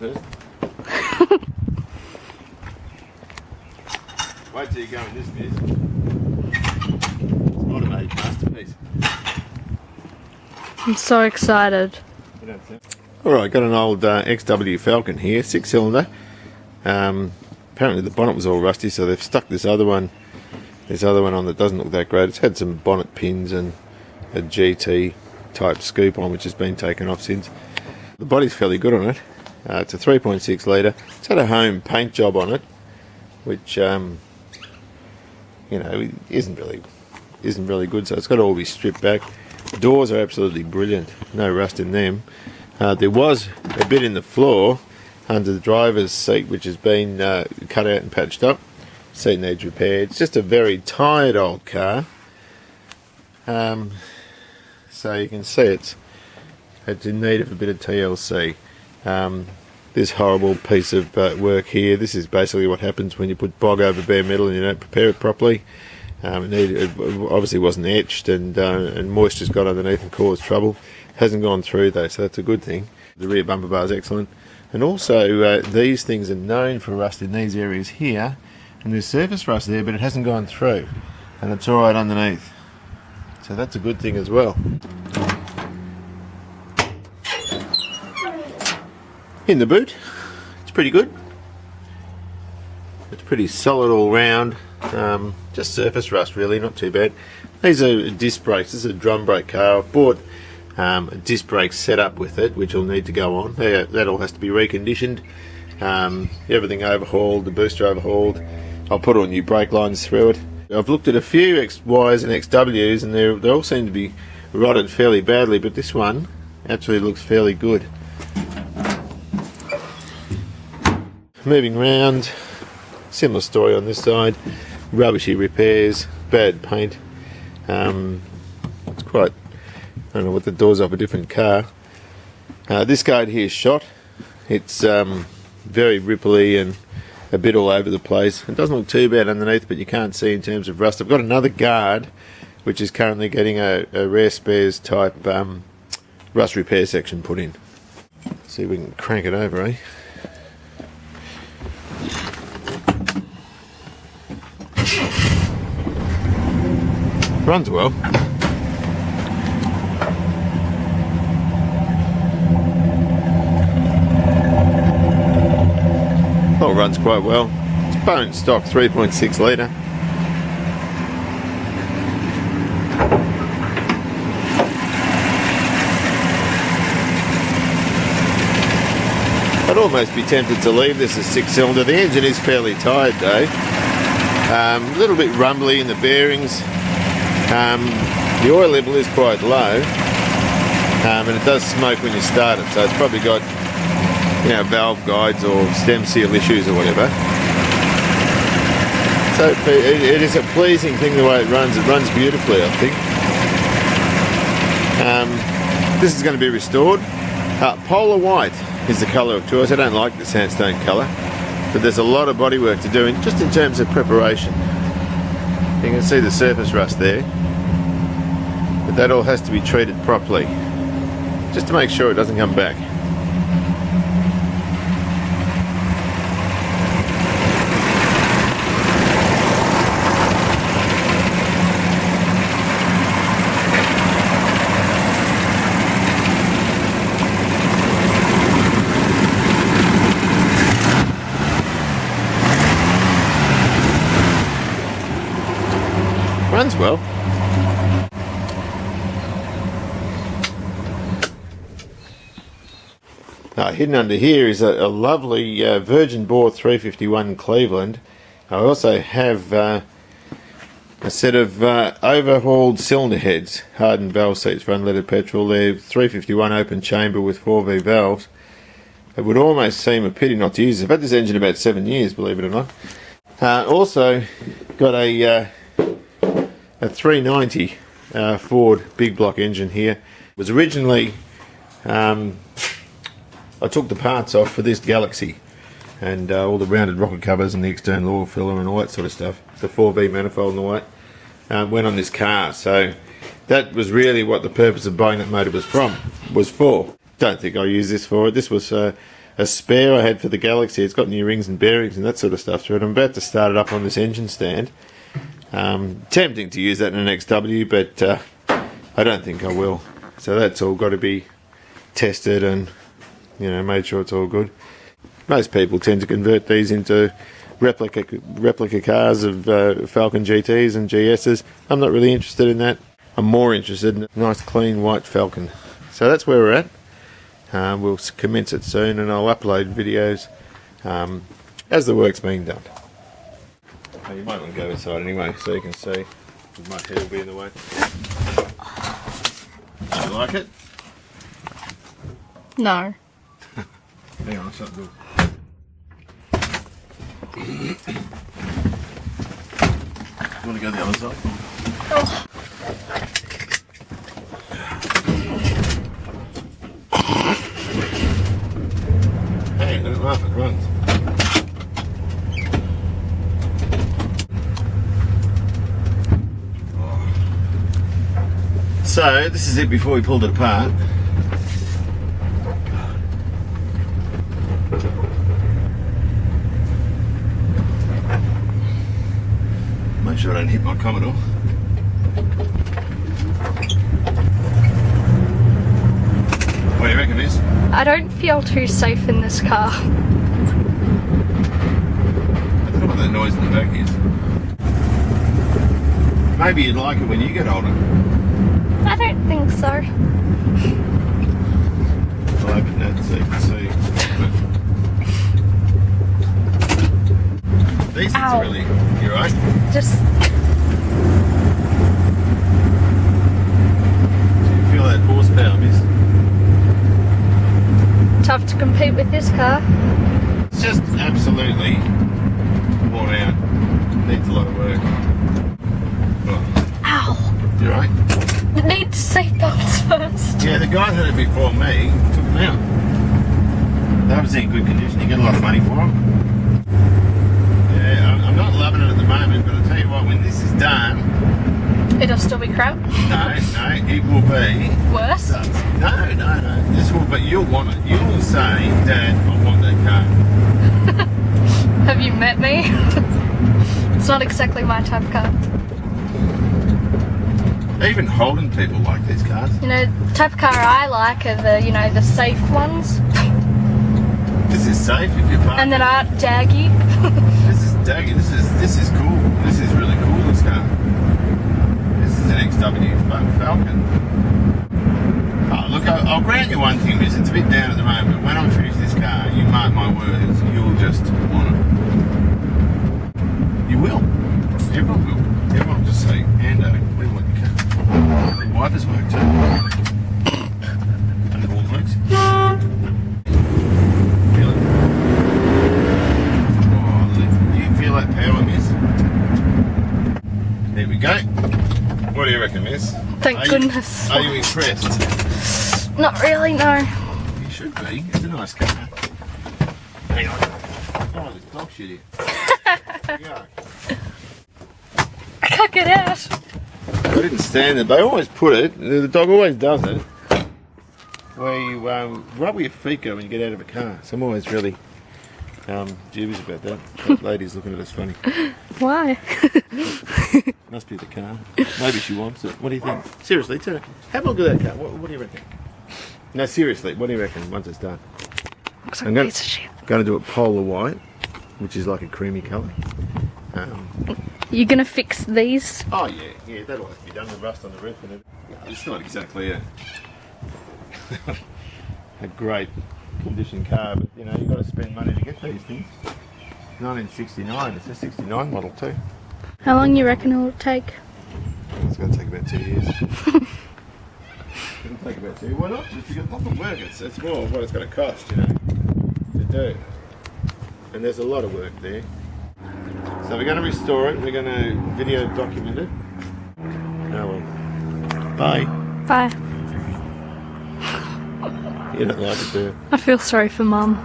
Wait till you go in this bit. It's an automated masterpiece. I'm so excited. Alright, got an old XW Falcon here, 6-cylinder. Apparently the bonnet was all rusty, so they've stuck this other one on that doesn't look that great. It's had some bonnet pins and a GT type scoop on, which has been taken off since. The body's fairly good on it. It's a 3.6 litre. It's had a home paint job on it, which you know, isn't really good. So it's got to all be stripped back. The doors are absolutely brilliant. No rust in them. There was a bit in the floor under the driver's seat, which has been cut out and patched up. Seat needs repair. It's just a very tired old car. So you can see it's in need of a bit of TLC. This horrible piece of work here, this is basically what happens when you put bog over bare metal and you don't prepare it properly. It obviously wasn't etched, and moisture's got underneath and caused trouble. Hasn't gone through though, so that's a good thing. The rear bumper bar is excellent. And also these things are known for rust in these areas here, and there's surface rust there, but it hasn't gone through, and it's alright underneath. So that's a good thing as well. In the boot, it's pretty good. It's pretty solid all round. Just surface rust really, not too bad. These are disc brakes. This is a drum brake car. I've bought a disc brake setup with it, which will need to go on. That all has to be reconditioned. Everything overhauled, the booster overhauled. I'll put all new brake lines through it. I've looked at a few XYs and XWs, and they all seem to be rotted fairly badly, but this one actually looks fairly good. Moving round, similar story on this side. Rubbishy repairs, bad paint. It's quite, I don't know what the door's off a different car. This guard here is shot. It's very ripply and a bit all over the place. It doesn't look too bad underneath, but you can't see in terms of rust. I've got another guard which is currently getting a rare spares type rust repair section put in. See if we can crank it over, eh? Runs well. Oh, runs quite well. It's bone stock 3.6 litre. I'd almost be tempted to leave this as 6-cylinder. The engine is fairly tired though. A little bit rumbly in the bearings. The oil level is quite low, and it does smoke when you start it, so it's probably got, you know, valve guides or stem seal issues or whatever. So it is a pleasing thing the way it runs. It runs beautifully, I think. This is going to be restored. Polar white is the colour of choice. I don't like the sandstone colour, but there's a lot of bodywork to do just in terms of preparation. You can see the surface rust there, but that all has to be treated properly, just to make sure it doesn't come back. Runs well. Hidden under here is a lovely Virgin Bore 351 Cleveland. I also have a set of overhauled cylinder heads, hardened valve seats for unleaded petrol. They're 351 open chamber with 4V valves. It would almost seem a pity not to use it. I've had this engine about 7 years, believe it or not. Also got a 390 Ford big block engine here. It was originally, I took the parts off for this Galaxy, and all the rounded rocker covers and the external oil filler and all that sort of stuff, the 4V manifold and all that, went on this car. So that was really what the purpose of buying that motor was for. Don't think I used this for it. This was a a spare I had for the Galaxy. It's got new rings and bearings and that sort of stuff through it. I'm about to start it up on this engine stand. Tempting to use that in an XW, but I don't think I will. So that's all got to be tested and, you know, made sure it's all good. Most people tend to convert these into replica cars of Falcon GTs and GSs. I'm not really interested in that. I'm more interested in a nice clean white Falcon. So that's where we're at. We'll commence it soon, and I'll upload videos as the work's being done. Oh, you might want to go inside anyway so you can see. My head will be in the way. Do you like it? No. Hang on, I'll shut the door. You want to go the other side? Oh. Hey, don't laugh, it runs. So, this is it before we pulled it apart. Make sure I don't hit my Commodore. What do you reckon, miss? I don't feel too safe in this car. I don't know what that noise in the back is. Maybe you'd like it when you get older. I don't think so. I'll open that so you can see. These things are really... You right? Just... Do you feel that horsepower, miss? tough to compete with this car. It's just absolutely worn out. Needs a lot of work. Oh. Ow! You right? It needs seatbelts first. Yeah, the guy that had it before me took them out. They obviously in good condition. You get a lot of money for them. Yeah, I'm not loving it at the moment, but I'll tell you what, when this is done... It'll still be crap? No, it will be... Worse? No. This will, but you'll want it. You will say, Dad, I want that car. Have you met me? It's not exactly my type of car. Even Holden people like these cars. You know, the type of car I like are the, you know, the safe ones. This is safe if you're parked. And then aren't daggy. This is daggy. This is cool. This is really cool, this car. This is an XW Falcon. Oh, look, I'll grant you one thing, miss. It's a bit down at the moment, but when I finish this car, you mark my words, you'll just want it. You will. Everyone will. Everyone will just say, Ando, we want your car. The wipers work too. And it all works. Feel it? Oh, you feel that power, miss? There we go. What do you reckon, miss? Thank goodness. Are you impressed? Not really, no. You should be. It's a nice car. Hang on. Oh, there's dog shit here. Yeah. I can't get out. I didn't stand it. They always put it, the dog always does it, where you right where your feet go when you get out of a car. So I'm always really dubious about that. That lady's looking at us funny. Why? Must be the car. Maybe she wants it. What do you think? Seriously, have a look at that car. What do you reckon? No, seriously, what do you reckon once it's done? Looks like a piece of shit. Going to do it polar white, which is like a creamy colour. You gonna fix these? Oh yeah, that'll have to be done with rust on the roof and it's not exactly a great condition car, but you know, you've got to spend money to get these things. 1969, it's a 69 model too. How long you reckon it'll take? It's going to take about 2 years. It'll take about 2 years. Why not? Just because it's not the work, it's more of what it's going to cost, you know, to do. And there's a lot of work there. So we're going to restore it, we're going to video document it. Oh well. Bye. Bye. You don't like it, do you? I feel sorry for Mum.